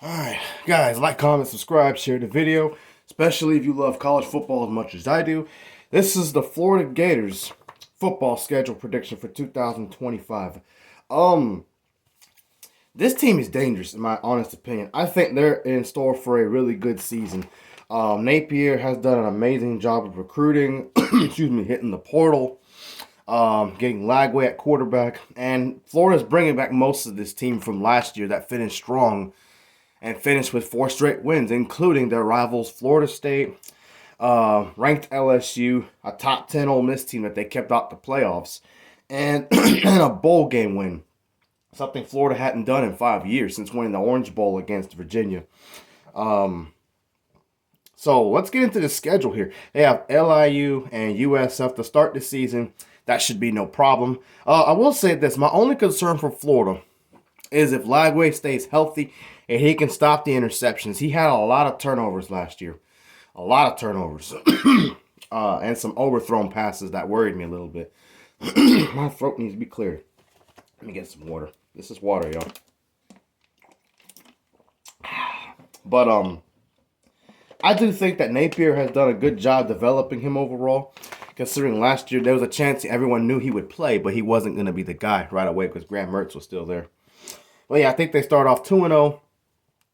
Alright, guys, like, comment, subscribe, share the video, especially if you love college football as much as I do. This is the Florida Gators football schedule prediction for 2025. Um, this team is dangerous, in my honest opinion. I think they're in store for a really good season. Napier has done an amazing job of recruiting, excuse me, hitting the portal, getting Lagway at quarterback, and Florida's bringing back most of this team from last year that finished strong and finished with 4 straight wins, including their rivals Florida State, ranked LSU, a top 10 Ole Miss team that they kept out the playoffs, and, and a bowl game win, something Florida hadn't done in 5 years since winning the Orange Bowl against Virginia. So let's get into the schedule here. They have LIU and USF to start the season. That should be no problem. I will say this. My only concern for Florida is if Lagway stays healthy and he can stop the interceptions. He had a lot of turnovers last year. A lot of turnovers. And some overthrown passes that worried me a little bit. My throat needs to be cleared. Let me get some water. This is water, y'all. But I do think that Napier has done a good job developing him overall. Considering last year there was a chance everyone knew he would play, but he wasn't going to be the guy right away because Graham Mertz was still there. Well, yeah, I think they start off 2-0,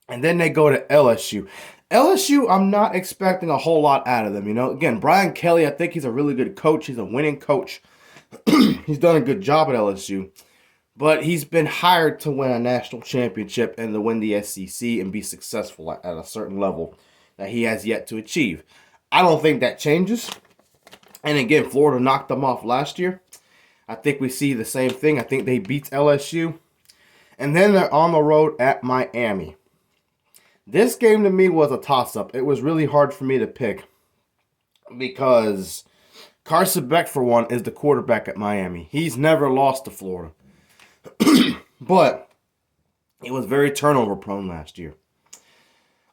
and then they go to LSU. LSU, I'm not expecting a whole lot out of them. You know, again, Brian Kelly, I think he's a really good coach. He's a winning coach. He's done a good job at LSU, but he's been hired to win a national championship and to win the SEC and be successful at a certain level that he has yet to achieve. I don't think that changes. And again, Florida knocked them off last year. I think we see the same thing. I think they beat LSU. And then they're on the road at Miami. This game to me was a toss-up. It was really hard for me to pick because Carson Beck, for one, is the quarterback at Miami. He's never lost to Florida. But he was very turnover-prone last year.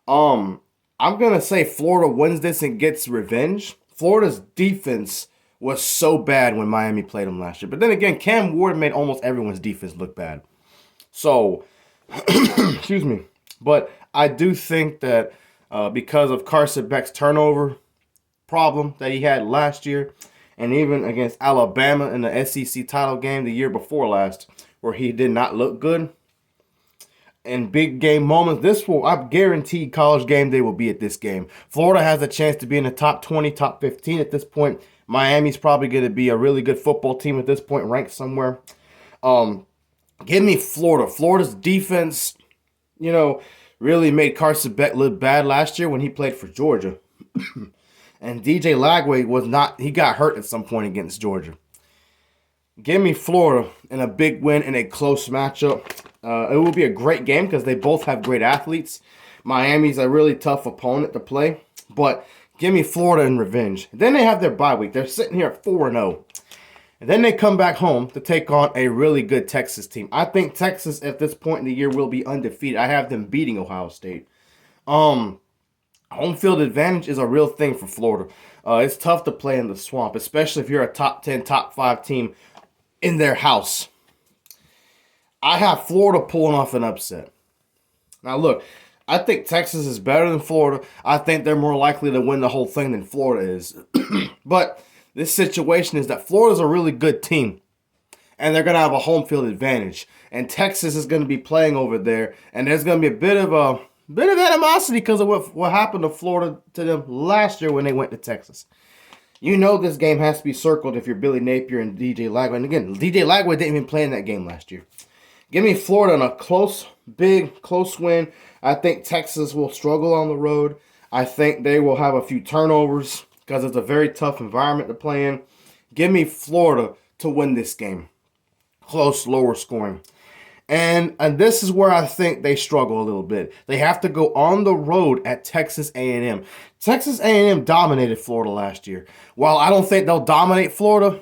I'm going to say Florida wins this and gets revenge. Florida's defense was so bad when Miami played them last year. But then again, Cam Ward made almost everyone's defense look bad. So, excuse me. But I do think that because of Carson Beck's turnover problem that he had last year, and even against Alabama in the SEC title game the year before last, where he did not look good, in big game moments, I'm guaranteed College Game Day will be at this game. Florida has a chance to be in the top 20, top 15 at this point. Miami's probably going to be a really good football team at this point, ranked somewhere. Give me Florida. Florida's defense, really made Carson Beck look bad last year when he played for Georgia. And DJ Lagway he got hurt at some point against Georgia. Give me Florida in a big win in a close matchup. It will be a great game because they both have great athletes. Miami's a really tough opponent to play. But give me Florida in revenge. Then they have their bye week. They're sitting here at 4-0. And then they come back home to take on a really good Texas team. I think Texas at this point in the year will be undefeated. I have them beating Ohio State. Home field advantage is a real thing for Florida. It's tough to play in the swamp, especially if you're a top 10, top 5 team in their house. I have Florida pulling off an upset. Now look, I think Texas is better than Florida. I think they're more likely to win the whole thing than Florida is. But this situation is that Florida's a really good team, and they're going to have a home field advantage. And Texas is going to be playing over there, and there's going to be a bit of animosity because of what happened to them last year when they went to Texas. You know this game has to be circled if you're Billy Napier and DJ Lagway. And again, DJ Lagway didn't even play in that game last year. Give me Florida in a big, close win. I think Texas will struggle on the road. I think they will have a few turnovers because it's a very tough environment to play in. Give me Florida to win this game. Close, lower scoring. And this is where I think they struggle a little bit. They have to go on the road at Texas A&M. Texas A&M dominated Florida last year. While I don't think they'll dominate Florida,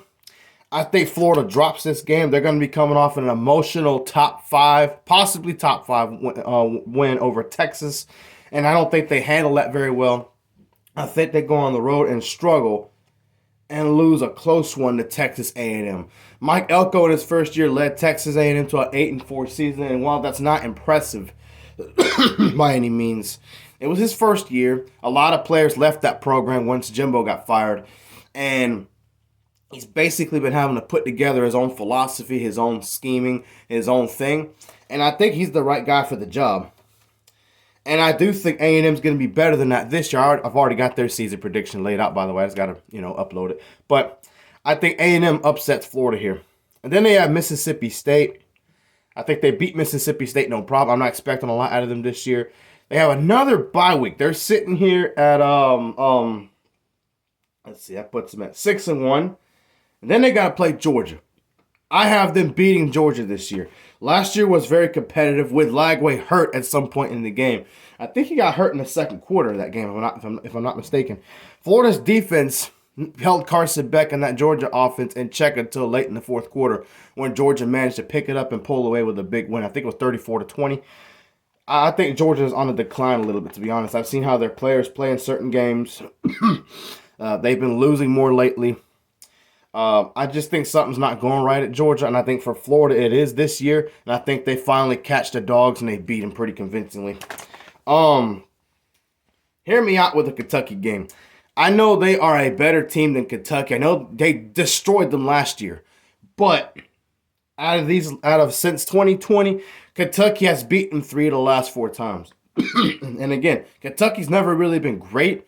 I think Florida drops this game. They're going to be coming off an emotional top 5, possibly top 5 win over Texas. And I don't think they handle that very well. I think they go on the road and struggle and lose a close one to Texas A&M. Mike Elko in his first year led Texas A&M to an 8-4 season, and while that's not impressive, by any means. It was his first year. A lot of players left that program once Jimbo got fired. And he's basically been having to put together his own philosophy, his own scheming, his own thing. And I think he's the right guy for the job. And I do think A&M's going to be better than that this year. I've already got their season prediction laid out, by the way. I just got to, upload it. But I think A&M upsets Florida here. And then they have Mississippi State. I think they beat Mississippi State no problem. I'm not expecting a lot out of them this year. They have another bye week. They're sitting here at let's see, that puts them at 6-1. And then they got to play Georgia. I have them beating Georgia this year. Last year was very competitive with Lagway hurt at some point in the game. I think he got hurt in the second quarter of that game, if I'm not mistaken. Florida's defense held Carson Beck and that Georgia offense in check until late in the fourth quarter when Georgia managed to pick it up and pull away with a big win. I think it was 34-20. I think Georgia is on a decline a little bit, to be honest. I've seen how their players play in certain games. They've been losing more lately. I just think something's not going right at Georgia, and I think for Florida it is this year, and I think they finally catch the dogs and they beat them pretty convincingly. Hear me out with the Kentucky game. I know they are a better team than Kentucky. I know they destroyed them last year, but since 2020, Kentucky has beaten 3 of the last 4 times. And again, Kentucky's never really been great.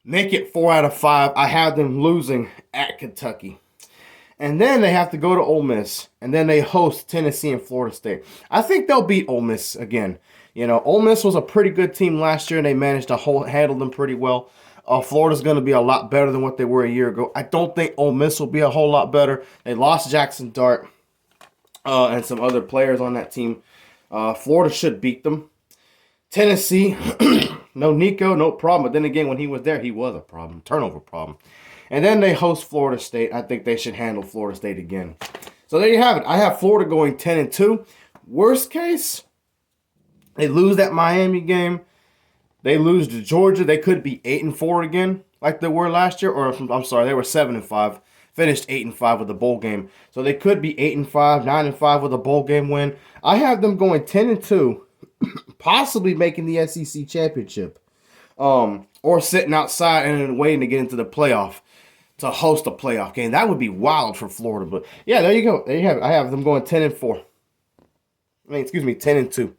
Make it 4 out of 5. I have them losing at Kentucky. And then they have to go to Ole Miss. And then they host Tennessee and Florida State. I think they'll beat Ole Miss again. Ole Miss was a pretty good team last year, and they managed to handle them pretty well. Florida's going to be a lot better than what they were a year ago. I don't think Ole Miss will be a whole lot better. They lost Jackson Dart and some other players on that team. Florida should beat them. Tennessee, no Nico, no problem. But then again, when he was there, he was a problem, turnover problem. And then they host Florida State. I think they should handle Florida State again. So there you have it. I have Florida going 10-2. Worst case, they lose that Miami game. They lose to Georgia. They could be 8-4 again, like they were last year. Or I'm sorry, they were 7-5. Finished 8-5 with a bowl game. So they could be 8-5, 9-5 with a bowl game win. I have them going 10-2. Possibly making the SEC championship, or sitting outside and then waiting to get into the playoff to host a playoff game. That would be wild for Florida. But yeah, there you go. There you have it. I have them going 10-4. 10-2.